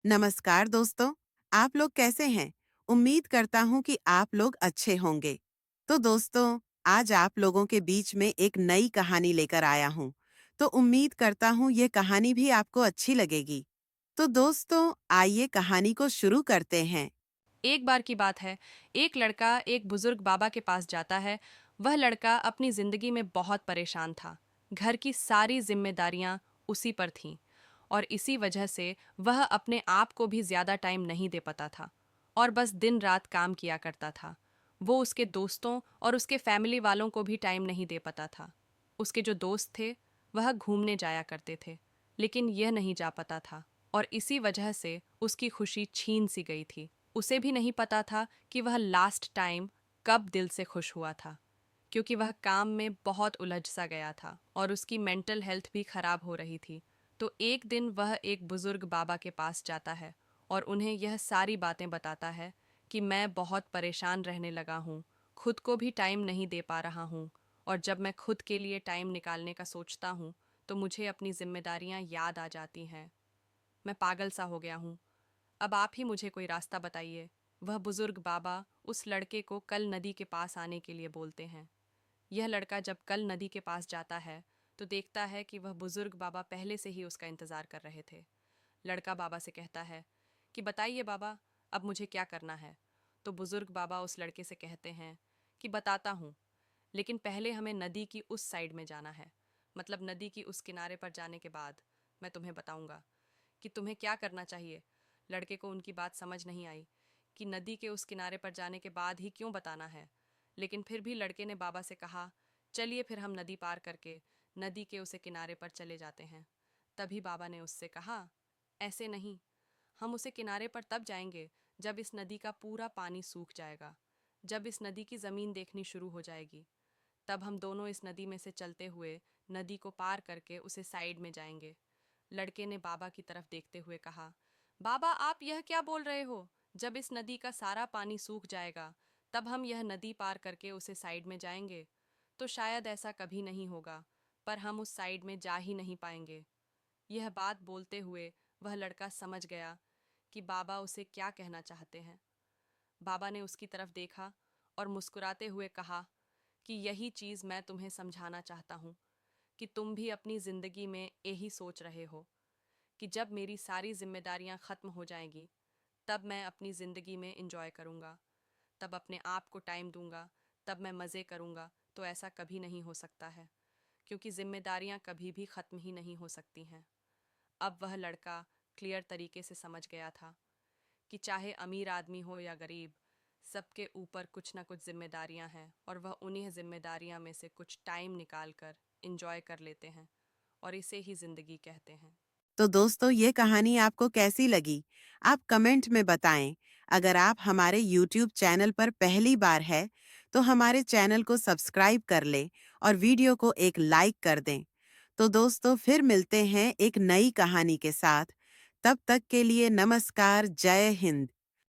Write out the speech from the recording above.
नमस्कार दोस्तों। आप लोग कैसे हैं? उम्मीद करता हूँ कि आप लोग अच्छे होंगे। तो दोस्तों, आज आप लोगों के बीच में एक नई कहानी लेकर आया हूँ। तो उम्मीद करता हूँ ये कहानी भी आपको अच्छी लगेगी। तो दोस्तों, आइए कहानी को शुरू करते हैं। एक बार की बात है। एक लड़का एक बुजुर्ग बाबा के पास जाता है। वह लड़का अपनी जिंदगी में बहुत परेशान था। घर की सारी जिम्मेदारियां उसी पर थीं और इसी वजह से वह अपने आप को भी ज्यादा टाइम नहीं दे पाता था और बस दिन रात काम किया करता था। वो उसके दोस्तों और उसके फैमिली वालों को भी टाइम नहीं दे पाता था। उसके जो दोस्त थे वह घूमने जाया करते थे, लेकिन यह नहीं जा पाता था और इसी वजह से उसकी खुशी छीन सी गई थी। उसे भी नहीं पता था कि वह लास्ट टाइम कब दिल से खुश हुआ था, क्योंकि वह काम में बहुत उलझ सा गया था और उसकी मेंटल हेल्थ भी खराब हो रही थी। तो एक दिन वह एक बुजुर्ग बाबा के पास जाता है और उन्हें यह सारी बातें बताता है कि मैं बहुत परेशान रहने लगा हूँ, खुद को भी टाइम नहीं दे पा रहा हूँ और जब मैं खुद के लिए टाइम निकालने का सोचता हूँ तो मुझे अपनी जिम्मेदारियाँ याद आ जाती हैं। मैं पागल सा हो गया हूँ। अब आप ही मुझे कोई रास्ता बताइए। वह बुजुर्ग बाबा उस लड़के को कल नदी के पास आने के लिए बोलते हैं। यह लड़का जब कल नदी के पास जाता है तो देखता है कि वह बुजुर्ग बाबा पहले से ही उसका इंतजार कर रहे थे। लड़का बाबा से कहता है कि बताइए बाबा, अब मुझे क्या करना है। तो बुजुर्ग बाबा उस लड़के से कहते हैं कि बताता हूँ, लेकिन पहले हमें नदी की उस साइड में जाना है। मतलब नदी की उस किनारे पर जाने के बाद मैं तुम्हें बताऊंगा कि तुम्हें क्या करना चाहिए। लड़के को उनकी बात समझ नहीं आई कि नदी के उस किनारे पर जाने के बाद ही क्यों बताना है, लेकिन फिर भी लड़के ने बाबा से कहा, चलिए फिर हम नदी पार करके नदी के उसे किनारे पर चले जाते हैं। तभी बाबा ने उससे कहा, ऐसे नहीं, हम उसे किनारे पर तब जाएंगे जब इस नदी का पूरा पानी सूख जाएगा, जब इस नदी की ज़मीन देखनी शुरू हो जाएगी। तब हम दोनों इस नदी में से चलते हुए नदी को पार करके उसे साइड में जाएंगे। लड़के ने बाबा की तरफ देखते हुए कहा, बाबा आप यह क्या बोल रहे हो? जब इस नदी का सारा पानी सूख जाएगा तब हम यह नदी पार करके उसे साइड में जाएंगे? तो शायद ऐसा कभी नहीं होगा, पर हम उस साइड में जा ही नहीं पाएंगे। यह बात बोलते हुए वह लड़का समझ गया कि बाबा उसे क्या कहना चाहते हैं। बाबा ने उसकी तरफ देखा और मुस्कुराते हुए कहा कि यही चीज़ मैं तुम्हें समझाना चाहता हूँ, कि तुम भी अपनी ज़िंदगी में यही सोच रहे हो कि जब मेरी सारी जिम्मेदारियां ख़त्म हो जाएंगी तब मैं अपनी ज़िंदगी में इंजॉय करूँगा, तब अपने आप को टाइम दूंगा, तब मैं मज़े करूँगा। तो ऐसा कभी नहीं हो सकता है, क्योंकि जिम्मेदारियां कभी भी ख़त्म ही नहीं हो सकती हैं। अब वह लड़का क्लियर तरीके से समझ गया था कि चाहे अमीर आदमी हो या गरीब, सबके ऊपर कुछ ना कुछ जिम्मेदारियां हैं और वह उन्हीं जिम्मेदारियां में से कुछ टाइम निकाल कर इंजॉय कर लेते हैं और इसे ही ज़िंदगी कहते हैं। तो दोस्तों, ये कहानी आपको कैसी लगी? आप कमेंट में बताएं। अगर आप हमारे YouTube चैनल पर पहली बार है, तो हमारे चैनल को सब्सक्राइब कर लें और वीडियो को एक लाइक कर दें। तो दोस्तों, फिर मिलते हैं एक नई कहानी के साथ। तब तक के लिए नमस्कार, जय हिंद।